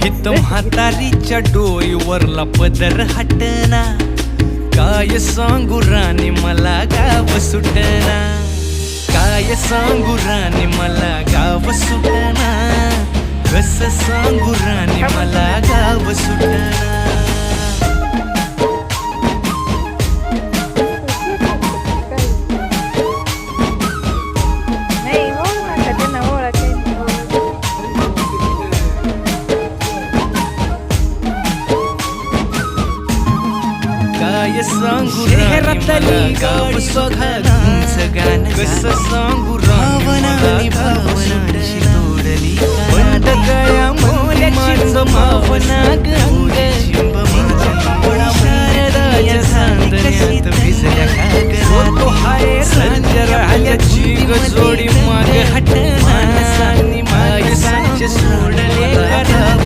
हित म्हातारीच्या डोईवरला पदर हटना, काय सांगू राणी मला गाव सुटना, काय सांगू राणी मला गाव सुटना, कस सांगू राणी मला गाव सुटना. काय सांगू राणी गाव सुटना, कस सांगू राणी मला गाव सुटना. बंड गळ्या